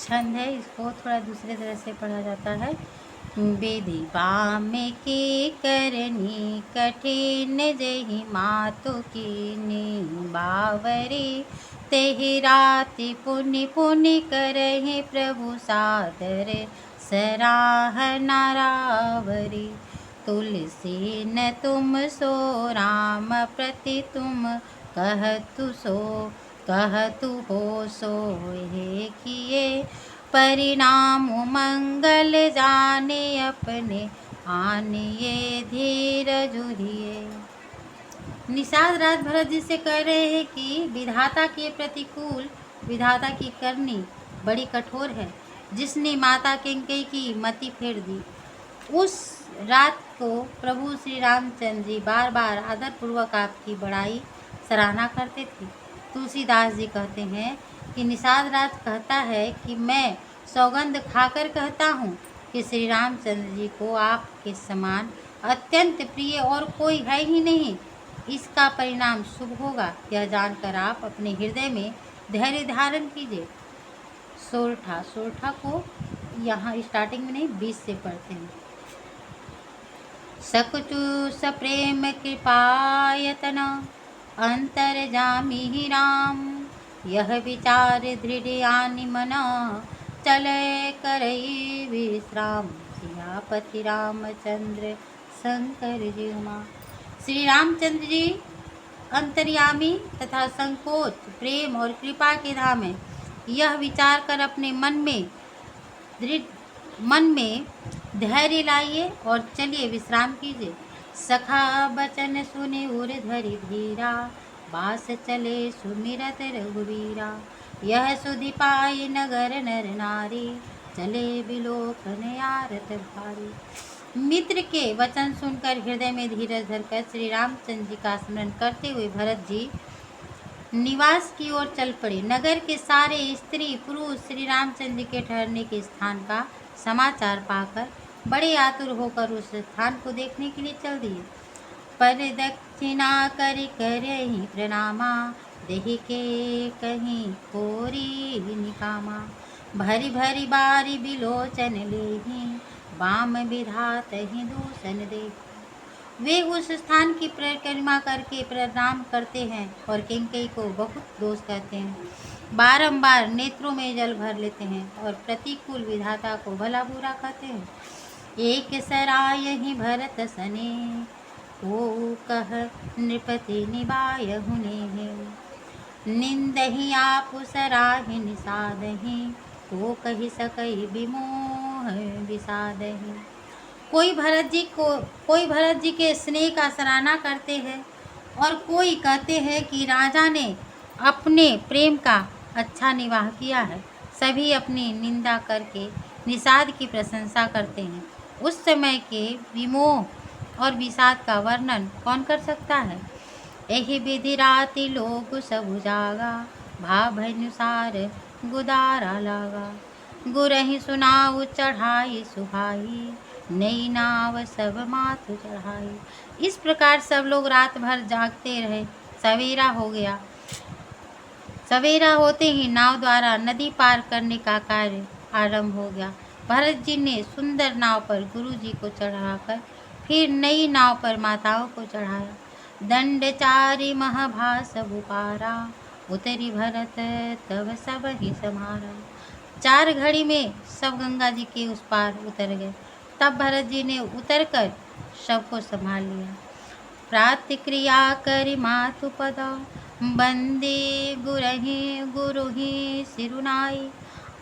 छंद है, इसको थोड़ा दूसरे तरह से पढ़ा जाता है। बेदी बाम की करनी कठिन जही मातु कीनी बावरी तेहि राति पुनि पुनि करहि प्रभु सादर सराहना रावरी। तुलसी न तुम सो राम प्रति तुम कहतु हो सो हे किए परिणाम मंगल जाने अपने आनिए धीर जुहिए। निषाद राज भरत जी से कह रहे हैं कि विधाता के प्रतिकूल विधाता की करनी बड़ी कठोर है, जिसने माता कैकेयी की मति फेर दी। उस रात को प्रभु श्री रामचंद्र जी बार बार आदरपूर्वक आपकी बड़ाई सराहना करते थे। तुलसीदास जी कहते हैं कि निषाद राज कहता है कि मैं सौगंध खाकर कहता हूँ कि श्री रामचंद्र जी को आपके समान अत्यंत प्रिय और कोई है ही नहीं। इसका परिणाम शुभ होगा, यह जानकर आप अपने हृदय में धैर्य धारण कीजिए। सोरठा को यहाँ स्टार्टिंग में नहीं 20 से पढ़ते हैं। सकुचु सप्रेम कृपायतन अंतर जामी राम, यह विचार दृढ़ आनि मना चले करई विश्राम। सियापति रामचंद्र शंकर जी उमा। श्री रामचंद्र जी अंतर्यामी तथा संकोच प्रेम और कृपा के धाम है। यह विचार कर अपने मन में धैर्य लाइए और चलिए विश्राम कीजिए। सखा बचन सुने उर धरि धीरा, बास चले सुमिरत रघुवीरा। यह सुधि पाई नगर नर नारी, चले बिलोकन आरत भारी। मित्र के वचन सुनकर हृदय में धीरज धरकर श्री रामचंद्र जी का स्मरण करते हुए भरत जी निवास की ओर चल पड़े। नगर के सारे स्त्री पुरुष श्री रामचंद्र जी के ठहरने के स्थान का समाचार पाकर बड़े आतुर होकर उस स्थान को देखने के लिए चल दिए। पर दक्षिणा करि करहि प्रणामा, देहि के कहीं कोरी निकामा। भरी भरी बारी बिलोचन लेहि, बाम विधात ही दूषण दे। वे उस स्थान की परिक्रमा करके प्रणाम करते हैं और कैकेयी को बहुत दोष कहते हैं। बारंबार नेत्रों में जल भर लेते हैं और प्रतिकूल विधाता को भला बुरा कहते हैं। एक सराय ही भरत सने, को कह नृपति निबाय हुने हैं। निंदहि आप सराहि निषादहि, को कहि सकई विमोह विषादहि। कोई भरत जी के स्नेह का सराहना करते हैं और कोई कहते हैं कि राजा ने अपने प्रेम का अच्छा निर्वाह किया है। सभी अपनी निंदा करके निषाद की प्रशंसा करते हैं। उस समय के विमोह और विषाद का वर्णन कौन कर सकता है। एहि विधि राति लोग सब जागा, भाभनुसार गुदारा लागा। गुरहि सुनाऊ चढ़ाई सुहाई, नई नाव सब माथु चढ़ाई। इस प्रकार सब लोग रात भर जागते रहे। सवेरा हो गया। सवेरा होते ही नाव द्वारा नदी पार करने का कार्य आरंभ हो गया। भरत जी ने सुंदर नाव पर गुरु जी को चढ़ाकर फिर नई नाव पर माताओं को चढ़ाया। दंडचारी महाभास बुपारा, उतरी भरत तब सब ही समारा। 4 घड़ी में सब गंगा जी के उस पार उतर गए। तब भरत जी ने उतरकर सबको संभाल लिया। प्रातिक्रिया करि मातु पदा, बंदे गुरुहि सिरुनाई।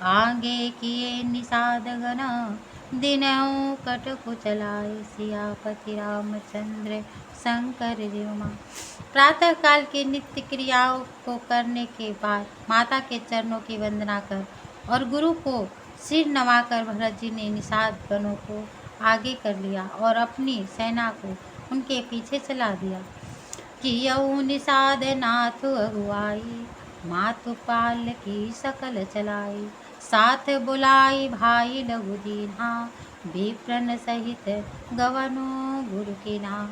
आगे किए निषाद गना, दिनहु कटकु चलाए। सियापति रामचंद्र शंकर जी उमा। प्रातः काल के नित्य क्रियाओं को करने के बाद माता के चरणों की वंदना कर और गुरु को सिर नवाकर भरत जी ने निषाद गणों को आगे कर लिया और अपनी सेना को उनके पीछे चला दिया। कियऊ निषाद नाथ अगुआई, मातु पाल की सकल चलाई। साथ बुलाई भाई लघु दीन्हा, विप्रन सहित गवनु गुरु की नाम।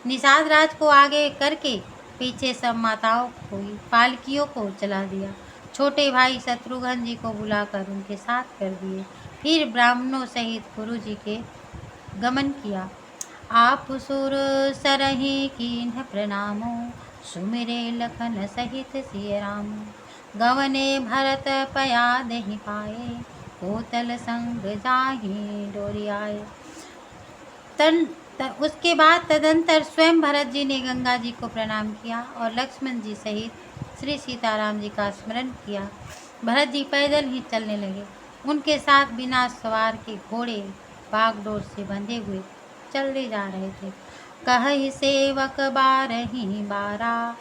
निषाद राज को आगे करके पीछे सब माताओं को पालकियों को चला दिया। छोटे भाई शत्रुघ्न जी को बुलाकर उनके साथ कर दिए। फिर ब्राह्मणों सहित गुरु जी के गमन किया। आप सुर सरहि कीन्ह प्रणामो, सुमिरे लखन सहित सिय राम। गवने भरत पया दहि पाए, कोतल संग जाहि डोरियाए। उसके बाद तदंतर स्वयं भरत जी ने गंगा जी को प्रणाम किया और लक्ष्मण जी सहित श्री सीताराम जी का स्मरण किया। भरत जी पैदल ही चलने लगे। उनके साथ बिना सवार के घोड़े बागडोर से बंधे हुए चलते जा रहे थे। कहहि सेवक बारहि बारा,